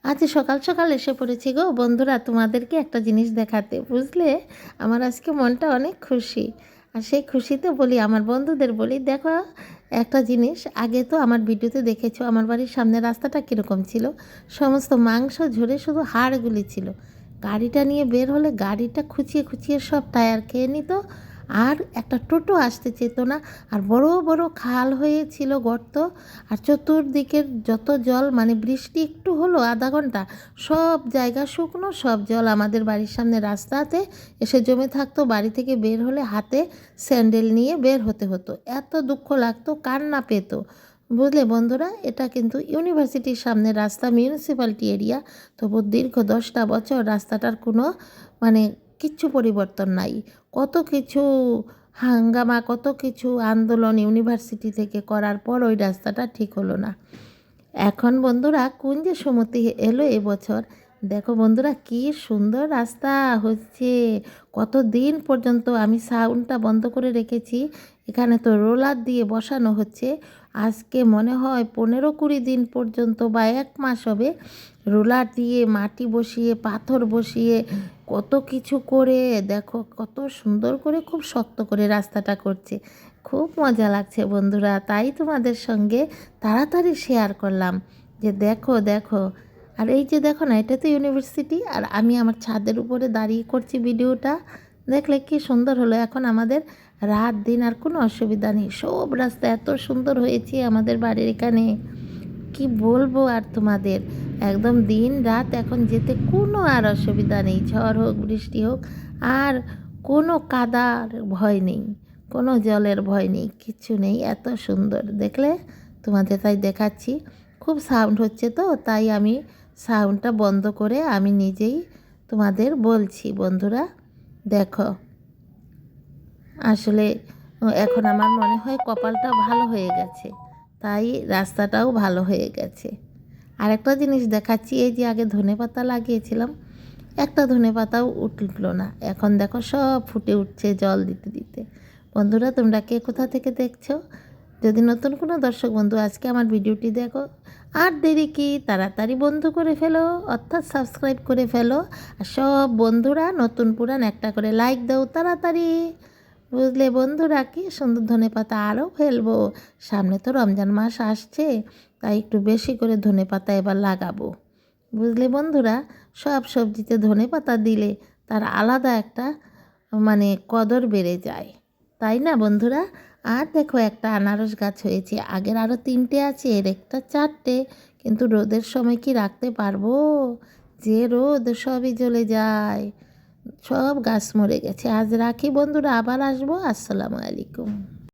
আজ সকাল সকাল এসে পড়েছি গো বন্ধুরা, তোমাদেরকে একটা জিনিস দেখাতে, বুঝলে? আমার আজকে মনটা অনেক খুশি। আর সেই খুশিতে বলি, আমার বন্ধুদের বলি, দেখো একটা জিনিস। আগে তো আমার ভিডিওতে দেখেছো আমার বাড়ির সামনে রাস্তাটা কীরকম ছিল, সমস্ত মাংস ঝরে শুধু হাড়গুলি ছিল। গাড়িটা নিয়ে বের হলে গাড়িটা খুঁচিয়ে খুঁচিয়ে সব টায়ার খেয়ে নিত। আর একটা টোটো আসতে চেত না। আর বড় বড় খাল হয়েছিল, গর্ত। আর চতুর্দিকের যত জল, মানে বৃষ্টি একটু হলো আধা ঘন্টা, সব জায়গা শুকনো, সব জল আমাদের বাড়ির সামনে রাস্তাতে এসে জমে থাকতো। বাড়ি থেকে বের হলে হাতে স্যান্ডেল নিয়ে বের হতে হতো, এত দুঃখ লাগতো, কান্না পেতো। বুঝলে বন্ধুরা, এটা কিন্তু ইউনিভার্সিটির সামনে রাস্তা, মিউনিসিপ্যালিটি এরিয়া। তবু দীর্ঘ 10টা বছর রাস্তাটার কোনো মানে কিচ্ছু পরিবর্তন নাই। কত কিছু হাঙ্গামা, কত কিছু আন্দোলন ইউনিভার্সিটি থেকে করার পর ওই রাস্তাটা ঠিক হলো না। এখন বন্ধুরা কোন যে সুমতি এলো এবছর, দেখো বন্ধুরা কি সুন্দর রাস্তা হচ্ছে। কত দিন পর্যন্ত আমি সাউন্ডটা বন্ধ করে রেখেছি, এখানে তো রোলার দিয়ে বসানো হচ্ছে। আজকে মনে হয় 15-20 দিন পর্যন্ত বা 1 মাস হবে রোলার দিয়ে মাটি বসিয়ে, পাথর বসিয়ে, কত কিছু করে, দেখো কত সুন্দর করে, খুব শক্ত করে রাস্তাটা করছে। খুব মজা লাগছে বন্ধুরা, তাই তোমাদের সঙ্গে তাড়াতাড়ি শেয়ার করলাম যে দেখো দেখো। আর এই যে দেখো না, এটা তো ইউনিভার্সিটি, আর আমি আমার ছাদের উপরে দাঁড়িয়ে করছি ভিডিওটা। দেখলে কি সুন্দর হলো। এখন আমাদের রাত দিন আর কোনো অসুবিধা নেই, সব রাস্তা এত সুন্দর হয়েছে আমাদের বাড়ির এখানে, কি বলবো আর তোমাদের। একদম দিন রাত এখন যেতে কোনো আর অসুবিধা নেই, ঝড় হোক বৃষ্টি হোক। আর কোনো কাদার ভয় নেই, কোনো জলের ভয় নেই, কিচ্ছু নেই, এত সুন্দর। দেখলে তোমাদের তাই দেখাচ্ছি। খুব সাউন্ড হচ্ছে তো, তাই আমি সাউন্ডটা বন্ধ করে আমি নিজেই তোমাদের বলছি বন্ধুরা। দেখো আসলে এখন আমার মনে হয় কপালটা ভালো হয়ে গেছে, তাই রাস্তাটাও ভালো হয়ে গেছে। আরেকটা জিনিস দেখাচ্ছি, এই যে আগে ধনেপাতা লাগিয়েছিলাম, একটা ধনেপাতাও উঠল না, এখন দেখো সব ফুটে উঠছে জল দিতে দিতে। বন্ধুরা তোমরা কে কোথা থেকে দেখছো? যদি নতুন কোনো দর্শক বন্ধু আজকে আমার ভিডিওটি দেখো, আর দেরি কি, তাড়াতাড়ি বন্ধ করে ফেলো, অর্থাৎ সাবস্ক্রাইব করে ফেলো। আর সব বন্ধুরা নতুন পুরান একটা করে লাইক দাও তাড়াতাড়ি। বুঝলে বন্ধুরা, কি সুন্দর ধনেপাতা আরও ফেলবো। সামনে তো রমজান মাস আসছে, তাই একটু বেশি করে ধনেপাতা এবার লাগাবো। বুঝলে বন্ধুরা, সব সবজিতে ধনেপাতা দিলে তার আলাদা একটা মানে কদর বেড়ে যায়, তাই না বন্ধুরা? আর দেখো একটা আনারস গাছ হয়েছে, আগের আরও 3টে আছে, এর একটা 4টে, কিন্তু রোদের সময় কি রাখতে পারবো? যে রোদ, সবই জ্বলে যায়, সব গাছ মরে গেছে। আজ রাখি বন্ধুরা, আবার আসবো। আসসালামু আলাইকুম।